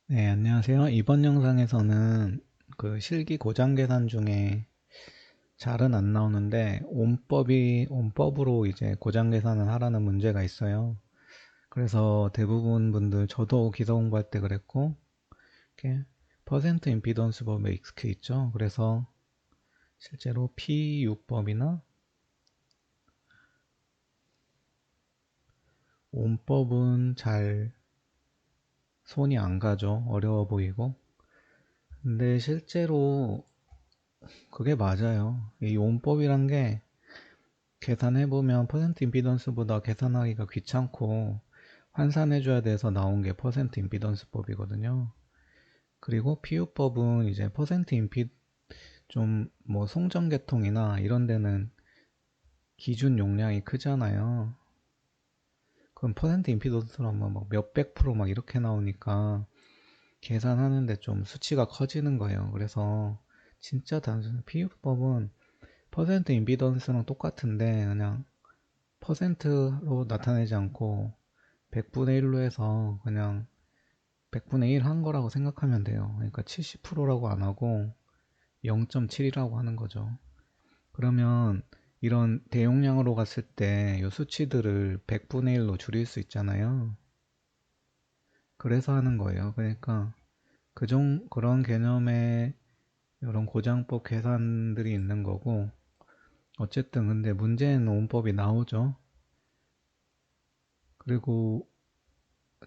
네, 안녕하세요. 이번 영상에서는 그 실기 고장 계산 중에 잘은 안 나오는데 온법으로 이제 고장 계산을 하라는 문제가 있어요. 그래서 대부분 분들 저도 기사 공부할 때 그랬고 이렇게 퍼센트 임피던스 법에 익숙해 있죠. 그래서 실제로 P6법이나 온법은 잘 손이 안 가죠. 어려워 보이고. 근데 실제로 그게 맞아요. 이 온법이란 게 계산해보면 퍼센트 임피던스보다 계산하기가 귀찮고 환산해줘야 돼서 나온 게 퍼센트 임피던스 법이거든요. 그리고 PU법은 이제 퍼센트 임피 좀 뭐 송정계통이나 이런 데는 기준 용량이 크잖아요. 그럼 퍼센트 임피던스라면 막 몇백 프로 막 이렇게 나오니까 계산하는데 좀 수치가 커지는 거예요. 그래서 진짜 단순히 PU법은 퍼센트 임피던스랑 똑같은데 그냥 퍼센트로 나타내지 않고 100분의 1로 해서 그냥 100분의 1 한 거라고 생각하면 돼요. 그러니까 70%라고 안 하고 0.7이라고 하는 거죠. 그러면 이런 대용량으로 갔을 때 이 수치들을 100분의 1로 줄일 수 있잖아요. 그래서 하는 거예요. 그러니까 그런 개념의 이런 고장법 계산들이 있는 거고 어쨌든 근데 문제는 온법이 나오죠. 그리고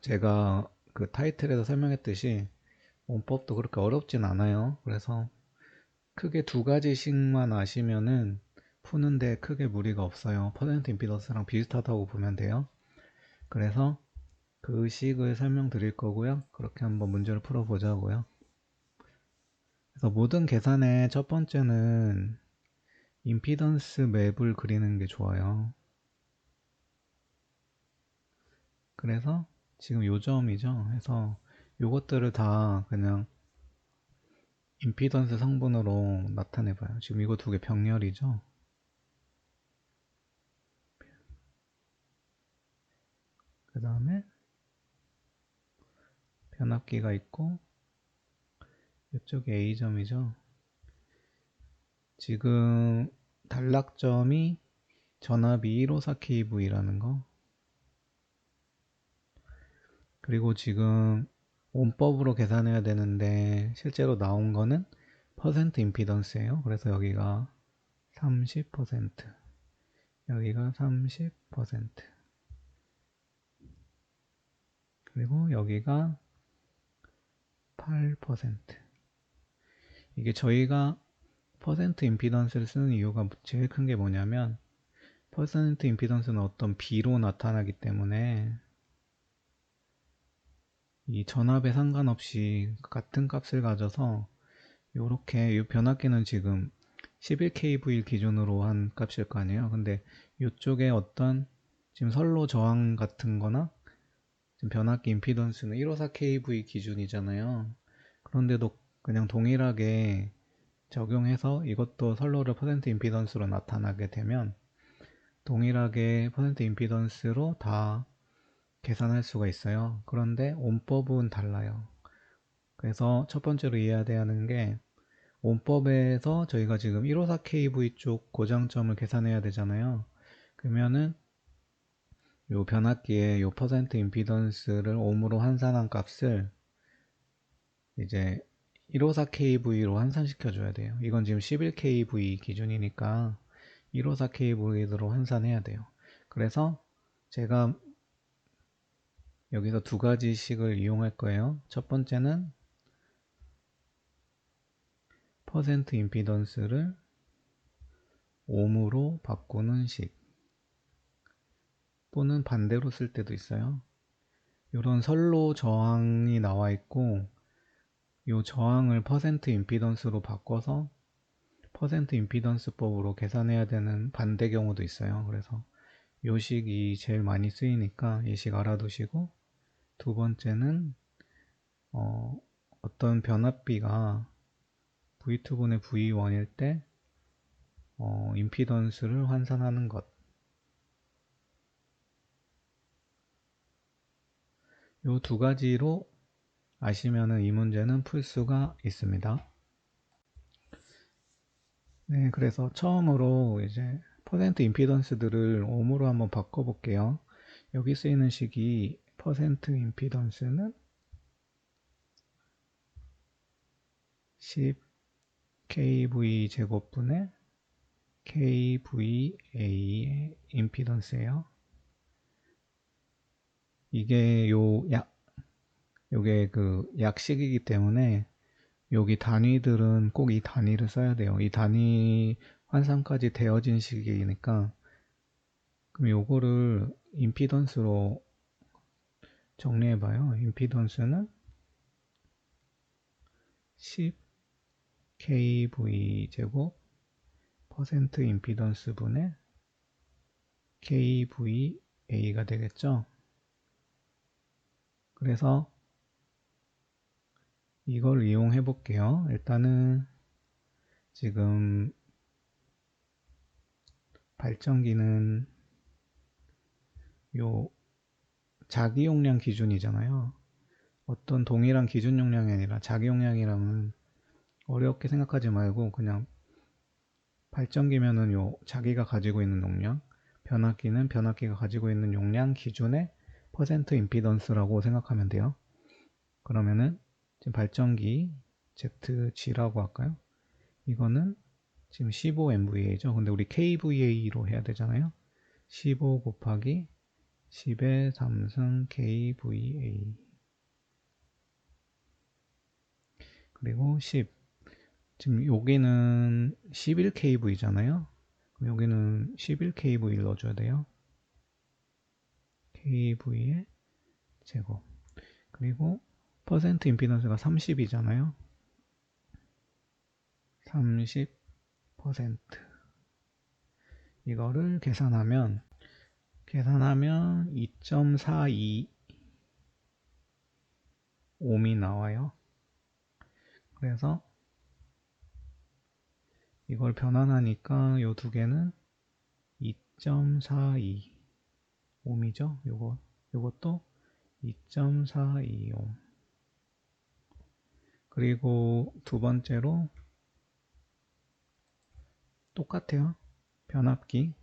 제가 그 타이틀에서 설명했듯이 원법도 그렇게 어렵진 않아요. 그래서 크게 두 가지씩만 아시면은 푸는데 크게 무리가 없어요. 퍼센트 임피던스랑 비슷하다고 보면 돼요. 그래서 그 식을 설명드릴 거고요. 그렇게 한번 문제를 풀어보자고요. 그래서 모든 계산의 첫 번째는 임피던스 맵을 그리는 게 좋아요. 그래서 지금 요점이죠. 해서 요것들을 다 그냥 임피던스 성분으로 나타내봐요. 지금 이거 두 개 병렬이죠. 그 다음에 변압기가 있고 이쪽이 A점이죠. 지금 단락점이 전압이 154kV라는 거. 그리고 지금 온법으로 계산해야 되는데 실제로 나온 거는 퍼센트 임피던스예요. 그래서 여기가 30%, 여기가 30%, 그리고 여기가 8%. 이게 저희가 퍼센트 임피던스를 쓰는 이유가 제일 큰 게 뭐냐면 퍼센트 임피던스는 어떤 비로 나타나기 때문에 이 전압에 상관없이 같은 값을 가져서 요렇게 이 변압기는 지금 11kV 기준으로 한 값일 거 아니에요. 근데 이쪽에 어떤 지금 선로 저항 같은 거나 지금 변압기 임피던스는 154kV 기준이잖아요. 그런데도 그냥 동일하게 적용해서 이것도 선로를 퍼센트 임피던스로 나타나게 되면 동일하게 퍼센트 임피던스로 다 계산할 수가 있어요. 그런데 온법은 달라요. 그래서 첫 번째로 이해해야 하는 게 온법에서 저희가 지금 154kV 쪽 고장점을 계산해야 되잖아요. 그러면은 요 변압기의 요 퍼센트 임피던스를 옴으로 환산한 값을 이제 154kV로 환산시켜 줘야 돼요. 이건 지금 11kV 기준이니까 154kV로 환산해야 돼요. 그래서 제가 여기서 두 가지식을 이용할 거예요. 첫 번째는 퍼센트 임피던스를 옴으로 바꾸는 식, 또는 반대로 쓸 때도 있어요. 이런 선로 저항이 나와 있고 이 저항을 퍼센트 임피던스로 바꿔서 퍼센트 임피던스법으로 계산해야 되는 반대 경우도 있어요. 그래서 이 식이 제일 많이 쓰이니까 이 식 알아두시고, 두 번째는 어떤 변압비가 V2분의 V1일 때 임피던스를 환산하는 것. 이 두 가지로 아시면은 이 문제는 풀 수가 있습니다. 네, 그래서 처음으로 이제 퍼센트 임피던스들을 ohm으로 한번 바꿔볼게요. 여기 쓰이는 식이 퍼센트 임피던스는 10kV 제곱분의 kVA의 임피던스예요. 이게 요게 그 약식이기 때문에 여기 단위들은 꼭 이 단위를 써야 돼요. 이 단위 환산까지 되어진 식이니까. 그럼 요거를 임피던스로 정리해봐요. 임피던스는 10kV 제곱 퍼센트 임피던스 분의 kVA가 되겠죠. 그래서 이걸 이용해 볼게요. 일단은 지금 발전기는 요 자기 용량 기준이잖아요. 어떤 동일한 기준 용량이 아니라 자기 용량이라면 어렵게 생각하지 말고 그냥 발전기면은 요 자기가 가지고 있는 용량, 변압기는 변압기가 가지고 있는 용량 기준의 퍼센트 임피던스라고 생각하면 돼요. 그러면은 지금 발전기 ZG라고 할까요? 이거는 지금 15MVA죠. 근데 우리 KVA로 해야 되잖아요. 15 곱하기 10의 3승 KVA 그리고 10 지금 여기는 11kV잖아요. 그럼 여기는 11kV 넣어줘야 돼요. kV의 제곱 그리고 퍼센트 임피던스가 30이잖아요. 30% 이거를 계산하면 2.42 옴이 나와요. 그래서 이걸 변환하니까 요 두 개는 2.42 옴이죠. 요것도 2.42 옴. 그리고 두 번째로 똑같아요. 변압기는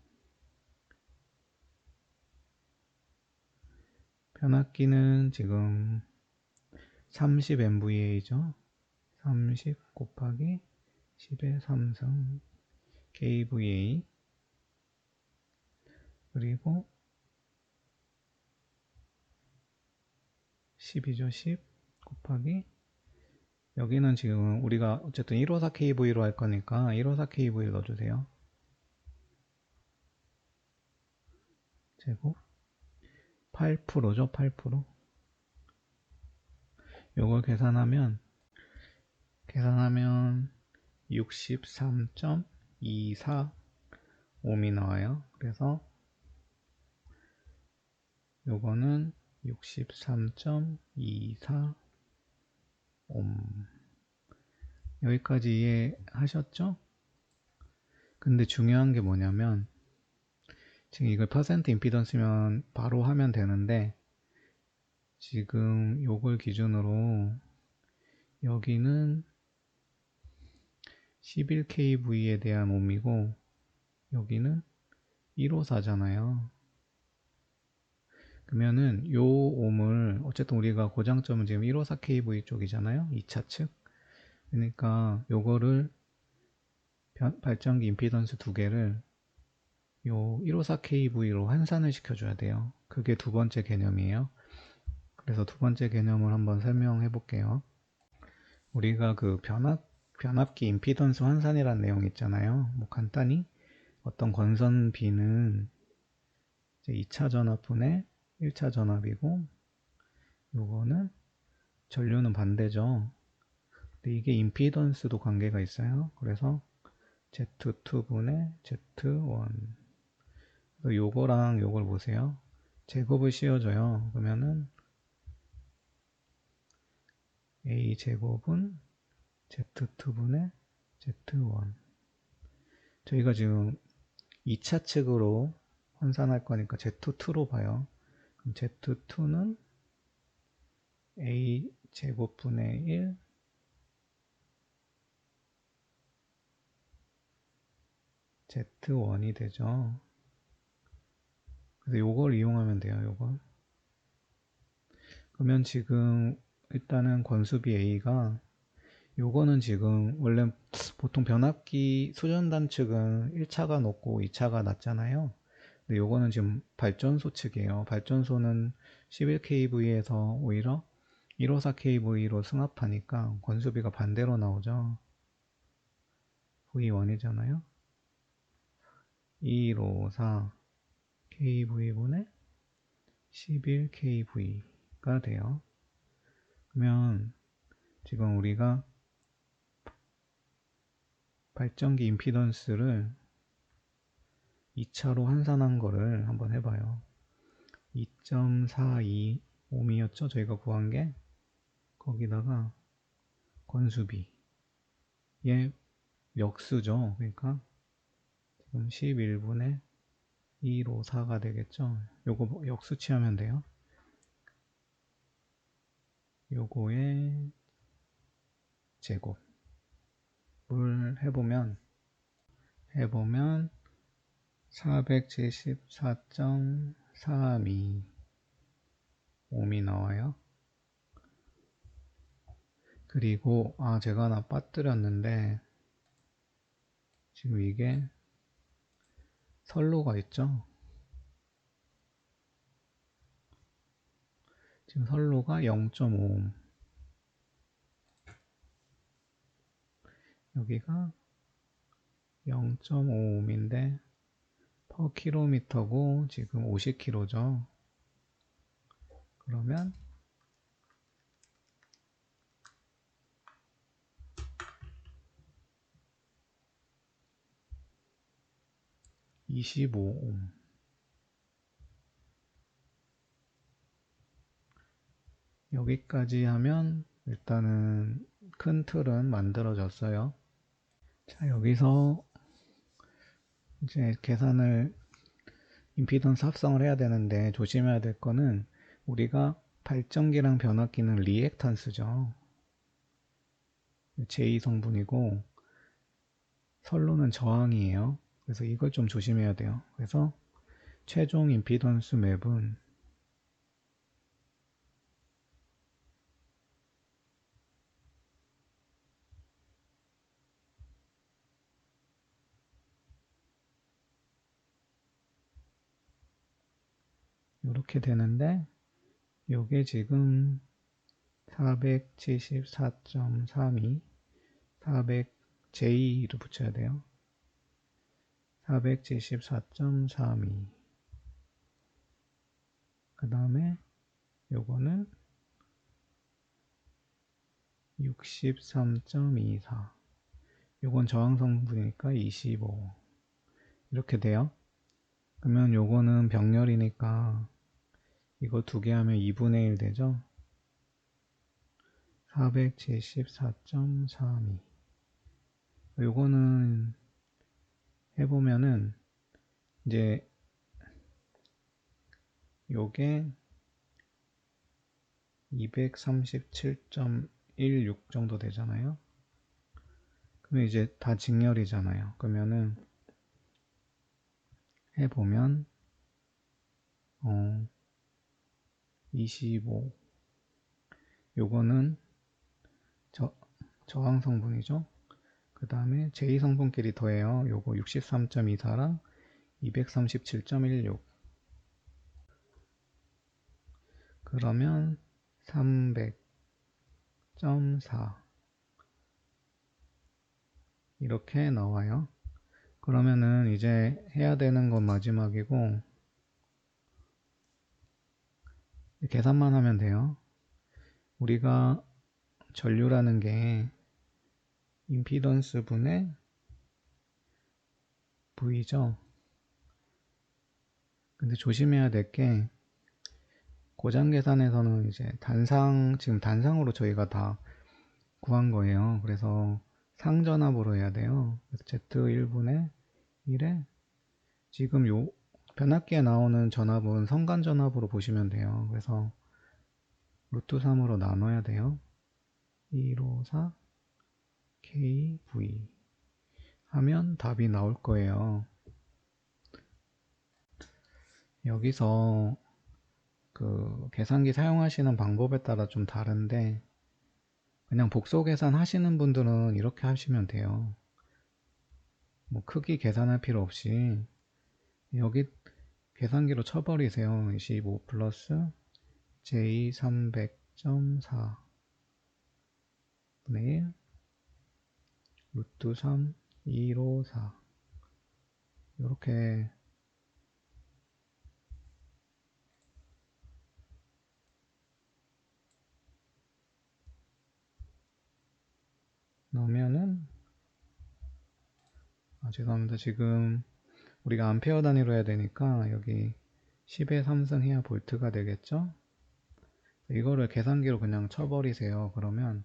지금 30MVA죠. 30 곱하기 10의 3승 kVA 그리고 10이죠. 10 곱하기 여기는 지금 우리가 어쨌든 154kV로 할 거니까 154kV 넣어주세요. 제곱 8%죠. 8% 요걸 계산하면 63.24 옴이 나와요. 그래서 요거는 63.24 옴. 여기까지 이해하셨죠? 근데 중요한 게 뭐냐면 지금 이걸 퍼센트 임피던스면 바로 하면 되는데 지금 요걸 기준으로 여기는 11kV에 대한 옴이고 여기는 154잖아요. 그러면은 요 옴을 어쨌든 우리가 고장점은 지금 154kV 쪽이잖아요. 2차 측. 그러니까 요거를 발전기 임피던스 두 개를 요 154kV로 환산을 시켜줘야 돼요. 그게 두 번째 개념이에요. 그래서 두 번째 개념을 한번 설명해 볼게요. 우리가 그 변압기 임피던스 환산이라는 내용 있잖아요. 뭐 간단히 어떤 건선 B는 2차 전압분의 1차 전압이고 요거는 전류는 반대죠. 근데 이게 임피던스도 관계가 있어요. 그래서 Z2분의 Z1 요거랑 요걸 보세요. 제곱을 씌워줘요. 그러면은 A 제곱은 Z2분의 Z1 저희가 지금 2차 측으로 환산할 거니까 Z2로 봐요. 그럼 Z2는 A 제곱분의 1 Z1이 되죠. 그래서 요걸 이용하면 돼요. 요걸. 그러면 지금 일단은 권수비 A가 요거는 지금 원래 보통 변압기 수전단측은 1차가 높고 2차가 낮잖아요. 근데 요거는 지금 발전소 측이에요. 발전소는 11kV에서 오히려 154kV로 승합하니까 권수비가 반대로 나오죠. V1이잖아요. 2154kV분의 11kV가 돼요. 그러면 지금 우리가 발전기 임피던스를 2차로 환산한 거를 한번 해봐요. 2.42ohm이었죠? 저희가 구한 게. 거기다가 권수비의 역수죠. 그러니까 지금 11분의 154가 되겠죠. 요거 역수 취하면 돼요. 요거의 제곱을 해보면 474.32 ohm이 나와요. 그리고 제가 하나 빠뜨렸는데 지금 이게 선로가 있죠. 지금 선로가 0.5ohm, 여기가 0.5ohm인데 per 킬로미터고 지금 50km죠. 그러면 25ohm. 여기까지 하면 일단은 큰 틀은 만들어졌어요. 자, 여기서 이제 계산을 임피던스 합성을 해야 되는데 조심해야 될 거는 우리가 발전기랑 변압기는 리액탄스죠. 제2 성분이고 선로는 저항이에요. 그래서 이걸 좀 조심해야 돼요. 그래서 최종 임피던스 맵은 이렇게 되는데 요게 지금 474.32 400J를 붙여야 돼요. 474.32 그 다음에 요거는 63.24 요건 저항 성분이니까 25 이렇게 돼요. 그러면 요거는 병렬이니까 이거 두 개 하면 2분의 1 되죠. 474.32 요거는 해보면은 이제 요게 237.16 정도 되잖아요. 그러면 이제 다 직렬이잖아요. 그러면은 해보면 25 요거는 저항 성분이죠. 그 다음에 제2 성분끼리 더해요. 요거 63.24랑 237.16 그러면 300.4 이렇게 나와요. 그러면은 이제 해야 되는 건 마지막이고 계산만 하면 돼요. 우리가 전류라는 게 임피던스 분의 V죠. 근데 조심해야 될 게 고장 계산에서는 이제 지금 단상으로 저희가 다 구한 거예요. 그래서 상전압으로 해야 돼요. 그래서 Z1분의 1에 지금 변압기에 나오는 전압은 성간 전압으로 보시면 돼요. 그래서 루트 3으로 나눠야 돼요. 154 kv 하면 답이 나올 거예요. 여기서 그 계산기 사용하시는 방법에 따라 좀 다른데 그냥 복소 계산 하시는 분들은 이렇게 하시면 돼요. 뭐 크기 계산할 필요 없이 여기 계산기로 쳐버리세요. 25 플러스 J 300.4 분의 1 루트 3 154 이렇게 넣으면은 죄송합니다. 지금 우리가 암페어 단위로 해야 되니까 여기 10에 3승 해야 볼트가 되겠죠? 이거를 계산기로 그냥 쳐버리세요. 그러면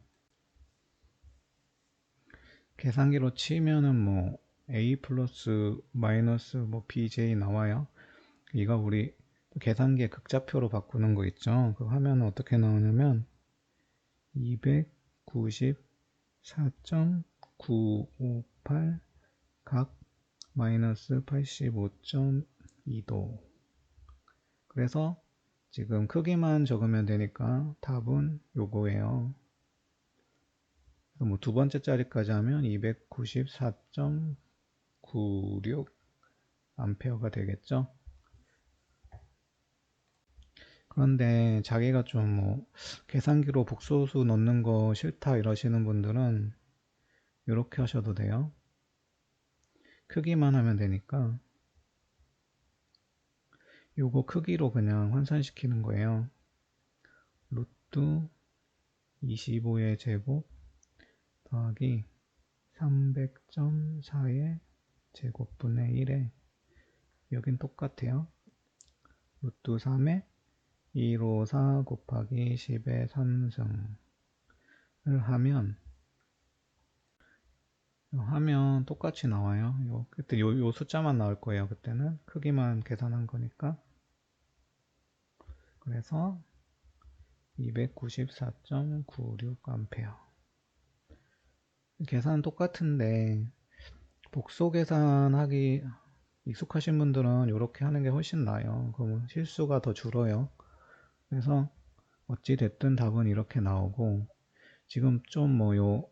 계산기로 치면은 뭐 A 플러스 마이너스 뭐 BJ 나와요. 이거 우리 계산기의 극좌표로 바꾸는 거 있죠? 그 화면은 어떻게 나오냐면 294.958 각 마이너스 85.2도. 그래서 지금 크기만 적으면 되니까 답은 요거예요. 뭐 두 번째 자리까지 하면 294.96 암페어가 되겠죠. 그런데 자기가 좀 뭐 계산기로 복소수 넣는 거 싫다 이러시는 분들은 이렇게 하셔도 돼요. 크기만 하면 되니까 요거 크기로 그냥 환산시키는 거예요. 루트 25의 제곱 더하기 300.4의 제곱분의 1에 여긴 똑같아요. 루트 3에 154 곱하기 10의 3승을 하면 똑같이 나와요. 그때 요 숫자만 나올 거예요. 그때는 크기만 계산한 거니까. 그래서 294.96A. 계산은 똑같은데 복소 계산하기 익숙하신 분들은 이렇게 하는 게 훨씬 나아요. 그러면 실수가 더 줄어요. 그래서 어찌 됐든 답은 이렇게 나오고, 지금 좀 뭐 요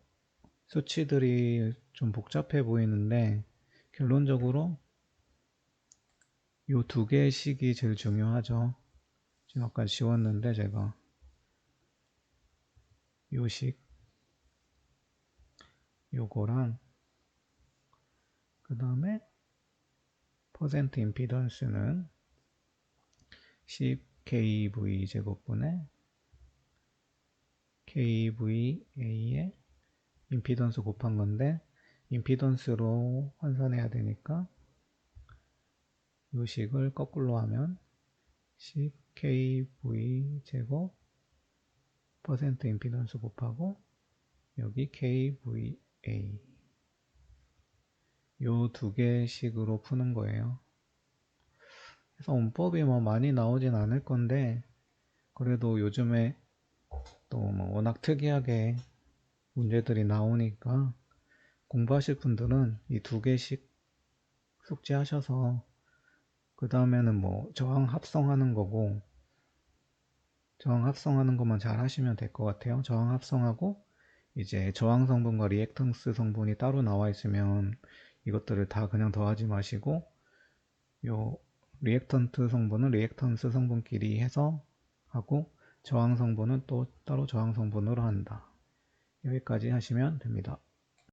수치들이 좀 복잡해 보이는데 결론적으로 요 두 개의 식이 제일 중요하죠. 지금 아까 지웠는데 제가 요 식 요거랑 그 다음에 퍼센트 임피던스는 10kV 제곱분의 kVA의 임피던스 곱한 건데 임피던스로 환산해야 되니까 요 식을 거꾸로 하면 10kV 제곱 퍼센트 임피던스 곱하고 여기 kVA 요 두 개식으로 푸는 거예요. 그래서 문법이 뭐 많이 나오진 않을 건데 그래도 요즘에 또 뭐 워낙 특이하게 문제들이 나오니까 공부하실 분들은 이 두 개씩 숙지하셔서 그 다음에는 뭐 저항 합성하는 거고 저항 합성하는 것만 잘 하시면 될 것 같아요. 저항 합성하고 이제 저항 성분과 리액턴스 성분이 따로 나와 있으면 이것들을 다 그냥 더하지 마시고 요 리액턴트 성분은 리액턴스 성분끼리 해서 하고 저항 성분은 또 따로 저항 성분으로 한다. 여기까지 하시면 됩니다.